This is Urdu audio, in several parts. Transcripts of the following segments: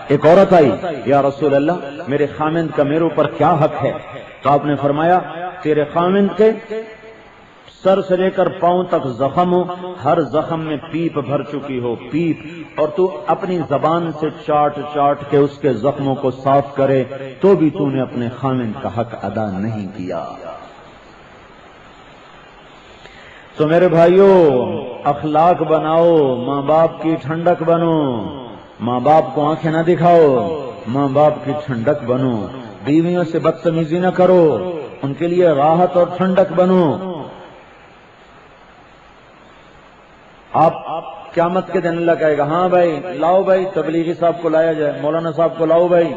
ایک عورت آئی، یا رسول اللہ میرے خامند کا میرے اوپر کیا حق ہے؟ تو آپ نے فرمایا تیرے خامند کے سر سے لے کر پاؤں تک زخم ہو، ہر زخم میں پیپ بھر چکی ہو، پیپ، اور تو اپنی زبان سے چاٹ چاٹ کے اس کے زخموں کو صاف کرے تو بھی تو نے اپنے خامند کا حق ادا نہیں کیا۔ تو میرے بھائیوں، اخلاق بناؤ، ماں باپ کی ٹھنڈک بنو، ماں باپ کو آنکھیں نہ دکھاؤ، ماں باپ کی ٹھنڈک بنو، بیویوں سے بدتمیزی نہ کرو، ان کے لیے راحت اور ٹھنڈک بنو۔ آپ قیامت کے دن اللہ کہے گا ہاں بھائی لاؤ بھائی تبلیغی صاحب کو لایا جائے، مولانا صاحب کو لاؤ بھائی،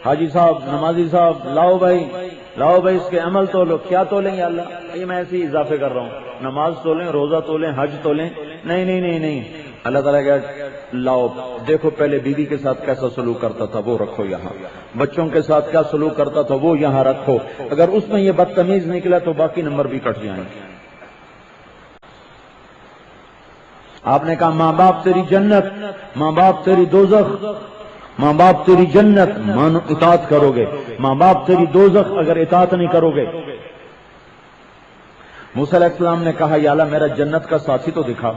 حاجی صاحب، نمازی صاحب، لاؤ بھائی اس کے عمل تولو۔ کیا تولیں یا اللہ؟ یہ میں ایسے ہی اضافے کر رہا ہوں، نماز تولیں، روزہ تولیں، حج تولیں؟ نہیں، اللہ تعالیٰ کہ لاؤ دیکھو پہلے بیوی کے ساتھ کیسا سلوک کرتا تھا وہ رکھو یہاں، بچوں کے ساتھ کیا سلوک کرتا تھا وہ یہاں رکھو، اگر اس میں یہ بدتمیز نکلا تو باقی نمبر بھی کٹ جائیں گے۔ آپ نے کہا ماں باپ تیری جنت، ماں باپ تیری دوزخ، ماں باپ تیری جنت مانو اطاعت کرو گے، ماں باپ تیری دوزخ اگر اطاعت نہیں کرو گے۔ موسیٰ علیہ السلام نے کہا یا اللہ میرا جنت کا ساتھی تو دکھا۔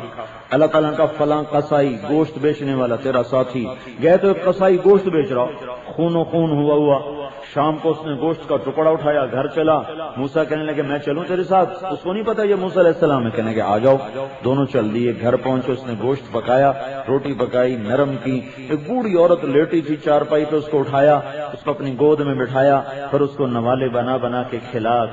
اللہ تعالیٰ کا فلاں قصائی گوشت بیچنے والا تیرا ساتھی، گئے تو ایک قصائی گوشت بیچ رہا، خون و خون ہوا، شام کو اس نے گوشت کا ٹکڑا اٹھایا، گھر چلا، موسیٰ کہنے لگے میں چلوں تیرے ساتھ؟ اس کو نہیں پتا یہ موسیٰ علیہ السلام ہے، کہنے لگے آ جاؤ، دونوں چل دیے، گھر پہنچے، اس نے گوشت پکایا، روٹی پکائی، نرم کی، ایک بوڑھی عورت لیٹی تھی چارپائی پہ، اس کو اٹھایا، اس کو اپنی گود میں بٹھایا، پھر اس کو نوالے بنا بنا کے کھلا،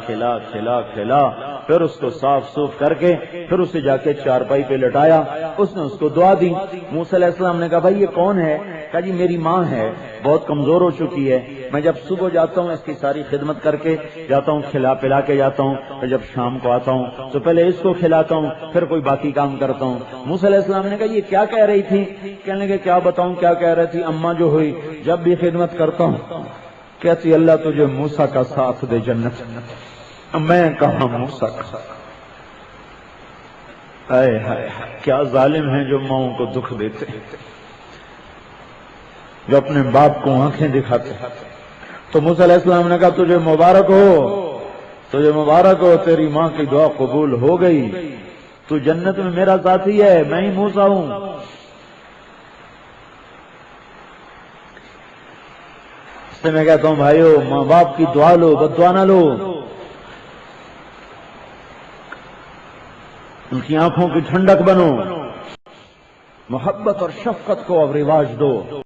پھر اس کو صاف سوف کر کے پھر اسے جا کے چارپائی پہ لٹایا، اس نے اس کو دعا دی۔ موسیٰ علیہ السلام نے کہا بھائی یہ کون ہے؟ کہا جی میری ماں ہے، بہت کمزور ہو چکی ہے، میں جب صبح جاتا ہوں اس کی ساری خدمت کر کے جاتا ہوں، کھلا پلا کے جاتا ہوں، پھر جب شام کو آتا ہوں تو پہلے اس کو کھلاتا ہوں، پھر کوئی باقی کام کرتا ہوں۔ موسیٰ علیہ السلام نے کہا یہ کیا کہہ رہی تھی؟ کہنے لگے کیا بتاؤں کیا کہہ رہی تھی؟ اماں جو ہوئی جب بھی خدمت کرتا ہوں کہتی اللہ تجھے موسیٰ کا ساتھ دے جنت۔ میں کہاں موسیٰ کا؟ ہائے ہائے کیا ظالم ہیں جو ماؤں کو دکھ دیتے، جو اپنے باپ کو آنکھیں دکھاتے۔ تو موسیٰ علیہ السلام نے کہا تجھے مبارک ہو، تیری ماں کی دعا قبول ہو گئی، تو جنت میں میرا ساتھی ہے، میں ہی موسیٰ ہوں۔ اس سے میں کہتا ہوں بھائیو ماں باپ کی دعا لو، بد دعا نہ لو، ان کی آنکھوں کی ٹھنڈک بنو، محبت اور شفقت کو اب رواج دو۔